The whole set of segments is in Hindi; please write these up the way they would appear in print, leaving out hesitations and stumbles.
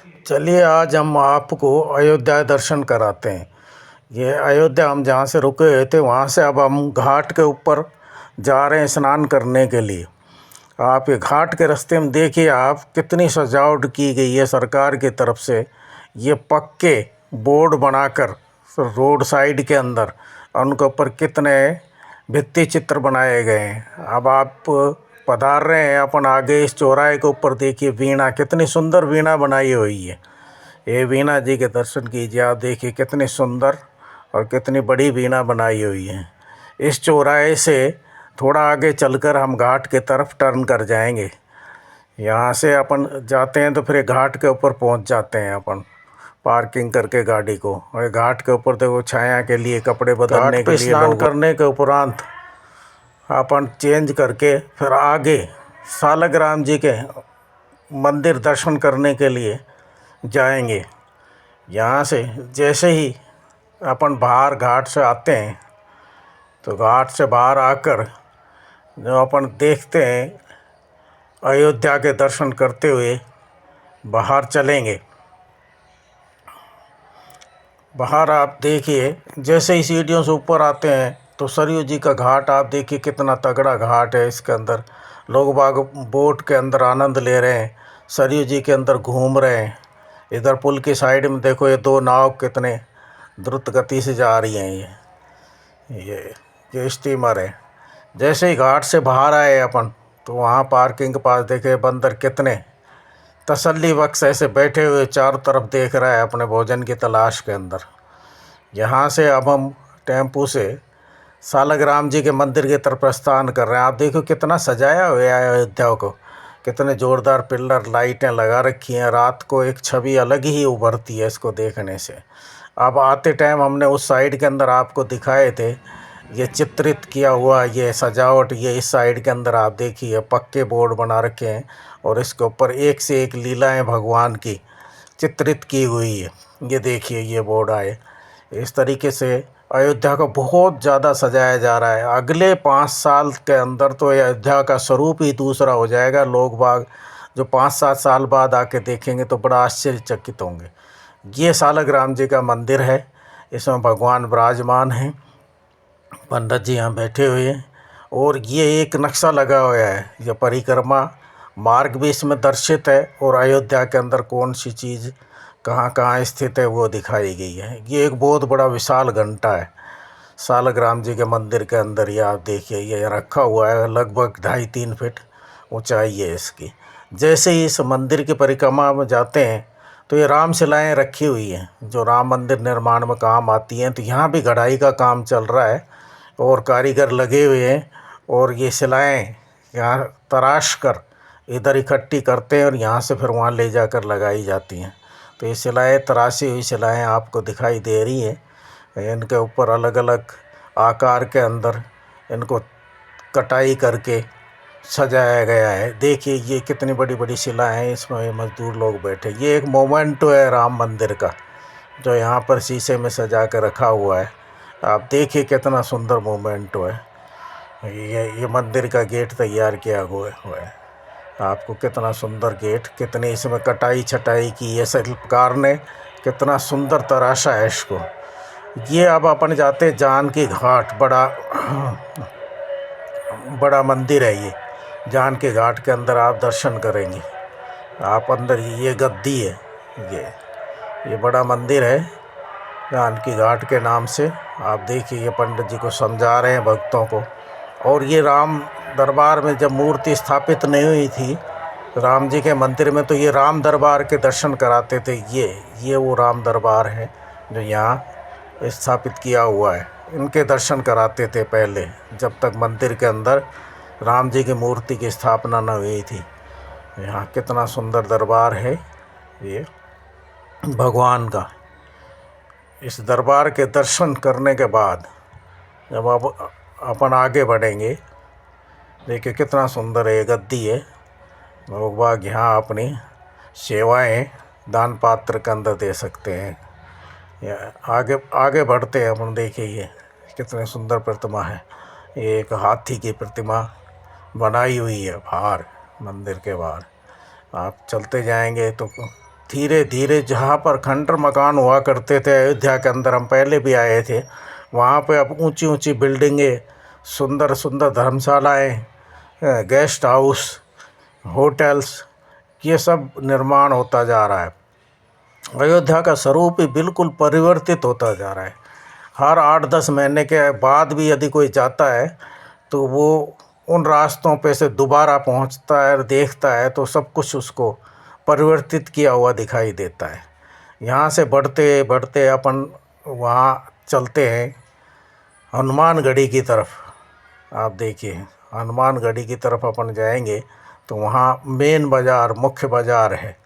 चलिए आज हम आपको अयोध्या दर्शन कराते हैं। ये अयोध्या हम जहाँ से रुके हुए थे वहाँ से अब हम घाट के ऊपर जा रहे हैं स्नान करने के लिए। आप ये घाट के रास्ते में देखिए आप कितनी सजावट की गई है सरकार की तरफ से। ये पक्के बोर्ड बनाकर रोड साइड के अंदर उनके ऊपर कितने भित्ति चित्र बनाए गए हैं। अब आप पधार रहे हैं अपन आगे इस चौराहे के ऊपर देखिए वीणा, कितनी सुंदर वीणा बनाई हुई है। ये वीणा जी के दर्शन कीजिए। आप देखिए कितनी सुंदर और कितनी बड़ी वीणा बनाई हुई है। इस चौराहे से थोड़ा आगे चलकर हम घाट की तरफ टर्न कर जाएंगे। यहाँ से अपन जाते हैं तो फिर घाट के ऊपर पहुँच जाते हैं अपन पार्किंग करके गाड़ी को। और घाट के ऊपर देखो छाया के लिए कपड़े बदलने के लिए स्नान करने के उपरांत अपन चेंज करके फिर आगे सालग्राम जी के मंदिर दर्शन करने के लिए जाएंगे। यहाँ से जैसे ही अपन बाहर घाट से आते हैं तो घाट से बाहर आकर जो अपन देखते हैं अयोध्या के दर्शन करते हुए बाहर चलेंगे। बाहर आप देखिए जैसे ही सीढ़ियों से ऊपर आते हैं तो सरयू जी का घाट आप देखिए कितना तगड़ा घाट है। इसके अंदर लोग बाग बोट के अंदर आनंद ले रहे हैं, सरयू जी के अंदर घूम रहे हैं। इधर पुल की साइड में देखो ये दो नाव कितने द्रुत गति से जा रही हैं। ये स्टीमर है। जैसे ही घाट से बाहर आए अपन तो वहाँ पार्किंग के पास देखे बंदर कितने तसल्ली बख्श ऐसे बैठे हुए चारों तरफ देख रहा है अपने भोजन की तलाश के अंदर। यहाँ से अब हम टेम्पू से सालग्राम जी के मंदिर की तरफ प्रस्थान कर रहे हैं। आप देखो कितना सजाया हुआ है अयोध्या को, कितने ज़ोरदार पिलर लाइटें लगा रखी हैं। रात को एक छवि अलग ही उभरती है इसको देखने से। अब आते टाइम हमने उस साइड के अंदर आपको दिखाए थे ये चित्रित किया हुआ ये सजावट। ये इस साइड के अंदर आप देखिए पक्के बोर्ड बना रखे हैं और इसके ऊपर एक से एक लीलाएं भगवान की चित्रित की हुई है। ये देखिए ये बोर्ड आए इस तरीके से अयोध्या को बहुत ज़्यादा सजाया जा रहा है। अगले 5 साल के अंदर तो अयोध्या का स्वरूप ही दूसरा हो जाएगा। लोग बाग जो 5-7 साल बाद आके देखेंगे तो बड़ा आश्चर्यचकित होंगे। ये सालग्राम जी का मंदिर है, इसमें भगवान विराजमान हैं, पंडित जी यहाँ बैठे हुए हैं और ये एक नक्शा लगा हुआ है। ये परिक्रमा मार्ग भी इसमें दर्शित है और अयोध्या के अंदर कौन सी चीज़ कहाँ कहाँ स्थित है वो दिखाई गई है। ये एक बहुत बड़ा विशाल घंटा है सालग्राम जी के मंदिर के अंदर। ये आप देखिए ये रखा हुआ है, लगभग 2.5-3 फीट ऊंचाई है इसकी। जैसे ही इस मंदिर की परिक्रमा में जाते हैं तो ये राम शिलाएँ रखी हुई हैं जो राम मंदिर निर्माण में काम आती हैं। तो यहाँ भी गढ़ाई का काम चल रहा है और कारीगर लगे हुए हैं और ये शिलाएँ यहाँ तराश कर इधर इकट्ठी करते हैं और यहाँ से फिर वहाँ ले जाकर लगाई जाती हैं। तो ये शिलाएँ तराशी हुई शिलाएँ आपको दिखाई दे रही हैं। इनके ऊपर अलग अलग आकार के अंदर इनको कटाई करके सजाया गया है। देखिए ये कितनी बड़ी बड़ी शिलाएँ हैं, इसमें मजदूर लोग बैठे। ये एक मोमेंटो है राम मंदिर का जो यहाँ पर शीशे में सजा कर रखा हुआ है। आप देखिए कितना सुंदर मोमेंटो है। ये मंदिर का गेट तैयार किया हुआ है। आपको कितना सुंदर गेट, कितनी इसमें कटाई छटाई की है शिल्पकार ने, कितना सुंदर तराशा है इसको। ये अब अपन जाते जानकी घाट, बड़ा मंदिर है ये। जानकी घाट के अंदर आप दर्शन करेंगे। आप अंदर ये गद्दी है, ये बड़ा मंदिर है जानकी घाट के नाम से। आप देखिए ये पंडित जी को समझा रहे हैं भक्तों को। और ये राम दरबार में जब मूर्ति स्थापित नहीं हुई थी राम जी के मंदिर में तो ये राम दरबार के दर्शन कराते थे। ये वो राम दरबार है जो यहाँ स्थापित किया हुआ है। इनके दर्शन कराते थे पहले जब तक मंदिर के अंदर राम जी की मूर्ति की स्थापना न हुई थी। यहाँ कितना सुंदर दरबार है ये भगवान का। इस दरबार के दर्शन करने के बाद जब अपन आगे बढ़ेंगे, देखिए कितना सुंदर है, गद्दी है। लोग बाग यहाँ अपनी सेवाएं दान पात्र के अंदर दे सकते हैं। आगे आगे बढ़ते हैं अपन। देखिए ये कितनी सुंदर प्रतिमा है। ये एक हाथी की प्रतिमा बनाई हुई है बाहर, मंदिर के बाहर। आप चलते जाएंगे तो धीरे धीरे जहाँ पर खंडर मकान हुआ करते थे अयोध्या के अंदर, हम पहले भी आए थे, वहाँ पे अब ऊंची ऊंची बिल्डिंगें, सुंदर सुंदर धर्मशालाएं, गेस्ट हाउस, होटल्स, ये सब निर्माण होता जा रहा है। अयोध्या का स्वरूप ही बिल्कुल परिवर्तित होता जा रहा है। हर 8-10 महीने के बाद भी यदि कोई जाता है तो वो उन रास्तों पे से दोबारा पहुंचता है और देखता है तो सब कुछ उसको परिवर्तित किया हुआ दिखाई देता है। यहाँ से बढ़ते बढ़ते अपन वहाँ चलते हैं हनुमानगढ़ी की तरफ। आप देखिए, हनुमानगढ़ी की तरफ अपन जाएंगे तो वहाँ मेन बाज़ार, मुख्य बाज़ार है।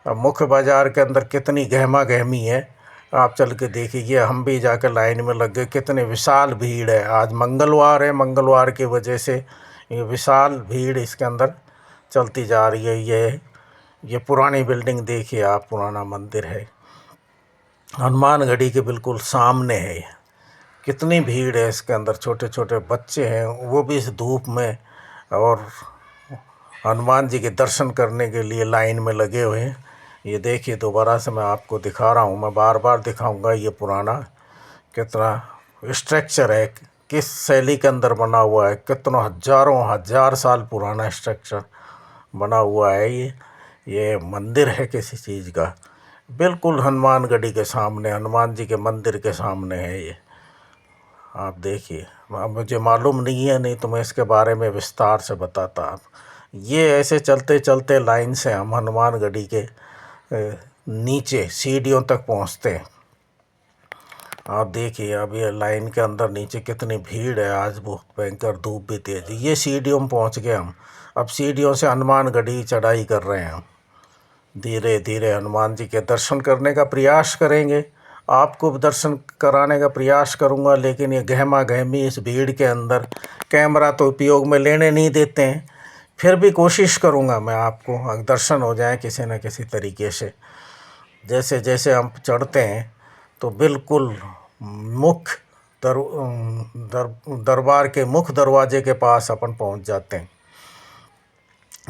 अब मुख्य बाज़ार के अंदर कितनी गहमा गहमी है, आप चल के देखिए। हम भी जाकर लाइन में लग गए, कितने विशाल भीड़ है। आज मंगलवार है, मंगलवार की वजह से ये विशाल भीड़ इसके अंदर चलती जा रही है। ये पुरानी बिल्डिंग देखिए आप, पुराना मंदिर है, हनुमानगढ़ी के बिल्कुल सामने है। कितनी भीड़ है इसके अंदर, छोटे छोटे बच्चे हैं वो भी इस धूप में और हनुमान जी के दर्शन करने के लिए लाइन में लगे हुए हैं। ये देखिए, दोबारा से मैं आपको दिखा रहा हूँ, मैं बार बार दिखाऊंगा। ये पुराना कितना स्ट्रक्चर है, किस शैली के अंदर बना हुआ है, कितनों हजारों हजार साल पुराना स्ट्रक्चर बना हुआ है। ये मंदिर है किसी चीज़ का, बिल्कुल हनुमानगढ़ी के सामने, हनुमान जी के मंदिर के सामने है ये। आप देखिए, मुझे मालूम नहीं है, नहीं तो मैं इसके बारे में विस्तार से बताता। आप ये ऐसे चलते चलते लाइन से हम हनुमानगढ़ी के नीचे सीढ़ियों तक पहुंचते हैं। आप देखिए, अब ये लाइन के अंदर नीचे कितनी भीड़ है। आज बहुत भयंकर धूप भी तेज। ये सीढ़ियों में पहुंच गए हम। अब सीढ़ियों से हनुमानगढ़ी चढ़ाई कर रहे हैं हम। धीरे धीरे हनुमान जी के दर्शन करने का प्रयास करेंगे, आपको भी दर्शन कराने का प्रयास करूंगा। लेकिन ये गहमा गहमी इस भीड़ के अंदर कैमरा तो उपयोग में लेने नहीं देते हैं, फिर भी कोशिश करूंगा मैं आपको दर्शन हो जाए किसी न किसी तरीके से। जैसे जैसे हम चढ़ते हैं तो बिल्कुल मुख्य दरबार के मुख्य दरवाजे के पास अपन पहुंच जाते हैं।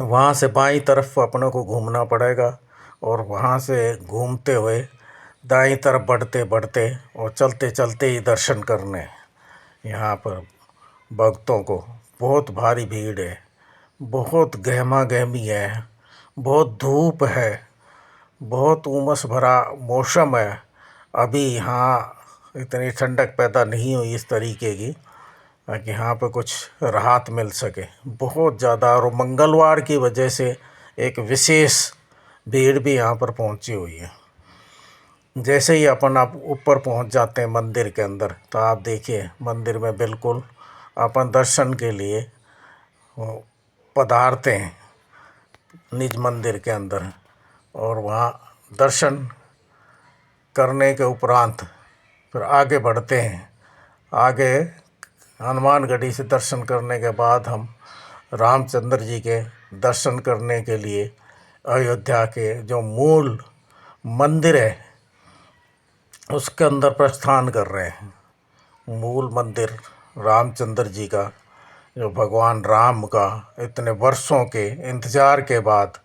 वहाँ से बाईं तरफ अपने को घूमना पड़ेगा और वहाँ से घूमते हुए दाईं तरफ बढ़ते बढ़ते और चलते चलते ही दर्शन करने। यहाँ पर भक्तों को बहुत भारी भीड़ है, बहुत गहमा गहमी है, बहुत धूप है, बहुत उमस भरा मौसम है। अभी यहाँ इतनी ठंडक पैदा नहीं हुई इस तरीके की ताकि यहाँ पे कुछ राहत मिल सके। बहुत ज़्यादा, और मंगलवार की वजह से एक विशेष भीड़ भी यहाँ पर पहुँची हुई है। जैसे ही अपन आप ऊपर पहुँच जाते हैं मंदिर के अंदर तो आप देखिए, मंदिर में बिल्कुल अपन दर्शन के लिए पधारते हैं निज मंदिर के अंदर। और वहाँ दर्शन करने के उपरांत फिर आगे बढ़ते हैं। आगे हनुमानगढ़ी से दर्शन करने के बाद हम रामचंद्र जी के दर्शन करने के लिए अयोध्या के जो मूल मंदिर है उसके अंदर प्रस्थान कर रहे हैं। मूल मंदिर रामचंद्र जी का, जो भगवान राम का इतने वर्षों के इंतज़ार के बाद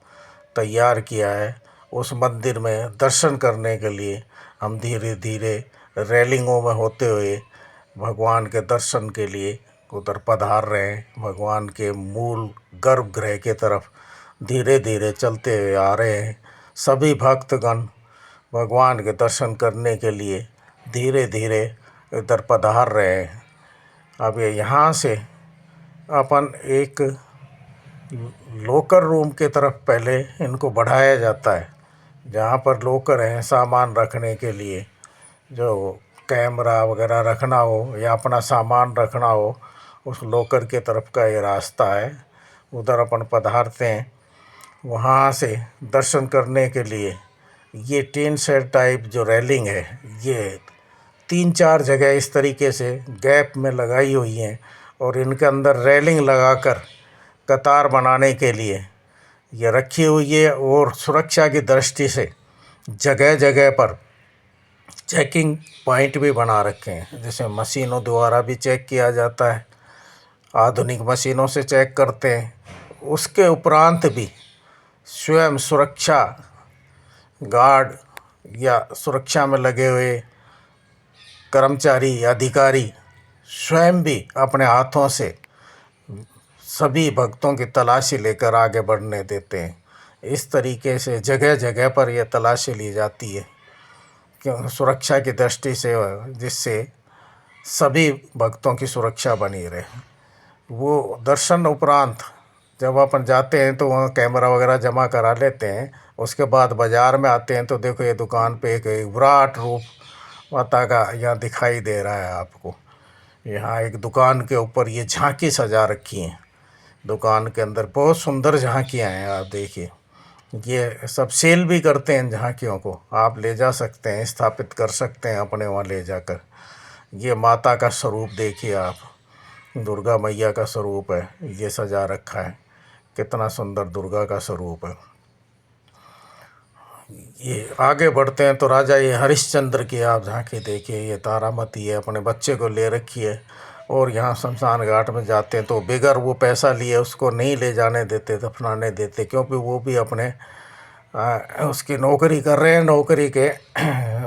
तैयार किया है, उस मंदिर में दर्शन करने के लिए हम धीरे धीरे रेलिंगों में होते हुए भगवान के दर्शन के लिए उधर पधार रहे हैं। भगवान के मूल गर्भगृह के तरफ धीरे धीरे चलते हुए आ रहे हैं। सभी भक्तगण भगवान के दर्शन करने के लिए धीरे धीरे इधर पधार रहे हैं। अब ये यहाँ से अपन एक लॉकर रूम के तरफ पहले इनको बढ़ाया जाता है, जहाँ पर लॉकर हैं सामान रखने के लिए, जो कैमरा वगैरह रखना हो या अपना सामान रखना हो, उस लॉकर के तरफ का ये रास्ता है। उधर अपन पधारते हैं। वहाँ से दर्शन करने के लिए ये टीन शेड टाइप जो रेलिंग है, ये 3-4 जगह इस तरीके से गैप में लगाई हुई हैं और इनके अंदर रेलिंग लगाकर कतार बनाने के लिए ये रखी हुई है। और सुरक्षा की दृष्टि से जगह जगह पर चेकिंग पॉइंट भी बना रखे हैं, जैसे मशीनों द्वारा भी चेक किया जाता है, आधुनिक मशीनों से चेक करते हैं। उसके उपरांत भी स्वयं सुरक्षा गार्ड या सुरक्षा में लगे हुए कर्मचारी अधिकारी स्वयं भी अपने हाथों से सभी भक्तों की तलाशी लेकर आगे बढ़ने देते हैं। इस तरीके से जगह जगह पर यह तलाशी ली जाती है क्यों सुरक्षा की दृष्टि से, जिससे सभी भक्तों की सुरक्षा बनी रहे। वो दर्शन उपरांत जब अपन जाते हैं तो वहाँ कैमरा वगैरह जमा करा लेते हैं। उसके बाद बाज़ार में आते हैं तो देखो ये दुकान पे एक विराट रूप माता का यहाँ दिखाई दे रहा है आपको। यहाँ एक दुकान के ऊपर ये झांकी सजा रखी है। दुकान के अंदर बहुत सुंदर झांकियाँ हैं, आप देखिए। ये सब सेल भी करते हैं झांकियों को, आप ले जा सकते हैं, स्थापित कर सकते हैं अपने वहाँ ले जाकर। ये माता का स्वरूप देखिए आप, दुर्गा मैया का स्वरूप है, ये सजा रखा है। कितना सुंदर दुर्गा का स्वरूप है। ये आगे बढ़ते हैं तो राजा ये हरिश्चंद्र की आप झांकी देखिए। ये तारामती है, अपने बच्चे को ले रखी है। और यहाँ शमशान घाट में जाते हैं तो बगैर वो पैसा लिए उसको नहीं ले जाने देते, दफनाने देते, क्योंकि वो भी अपने उसकी नौकरी कर रहे हैं, नौकरी के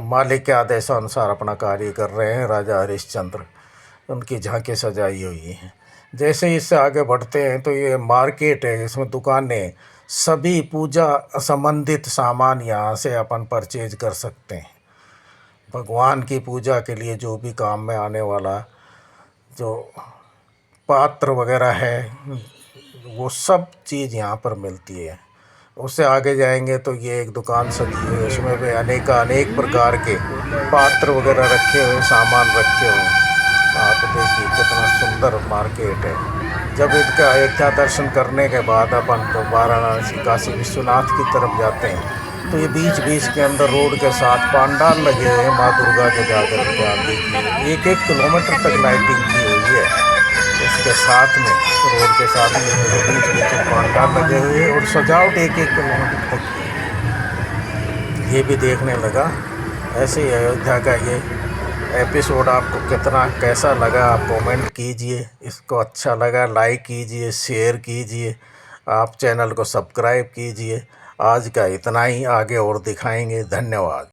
मालिक के आदेशानुसार अपना कार्य कर रहे हैं। राजा हरिश्चंद्र, उनकी झांकी सजाई हुई है। जैसे ही इससे आगे बढ़ते हैं तो ये मार्केट है, इसमें दुकानें, सभी पूजा संबंधित सामान यहाँ से अपन परचेज कर सकते हैं। भगवान की पूजा के लिए जो भी काम में आने वाला जो पात्र वगैरह है, वो सब चीज़ यहाँ पर मिलती है। उससे आगे जाएंगे तो ये एक दुकान सजी है, उसमें भी अनेक प्रकार के पात्र वगैरह रखे हुए, सामान रखे हुए हैं। आप देखिए कितना सुंदर मार्केट है। जब इनका अयोध्या दर्शन करने के बाद अपन तो वाराणसी काशी विश्वनाथ की तरफ जाते हैं तो ये बीच बीच के अंदर रोड के साथ पंडाल लगे हुए हैं माँ दुर्गा के जाकर के। आप देखिए 1-1 किलोमीटर तक लाइटिंग की हुई है। इसके साथ में रोड के साथ में बीच बीच में पंडाल लगे हुए हैं और सजावट 1-1 किलोमीटर तक की। ये भी देखने लगा। ऐसे ही अयोध्या का ये एपिसोड आपको कितना कैसा लगा आप कमेंट कीजिए। इसको अच्छा लगा लाइक कीजिए, शेयर कीजिए, आप चैनल को सब्सक्राइब कीजिए। आज का इतना ही, आगे और दिखाएंगे। धन्यवाद।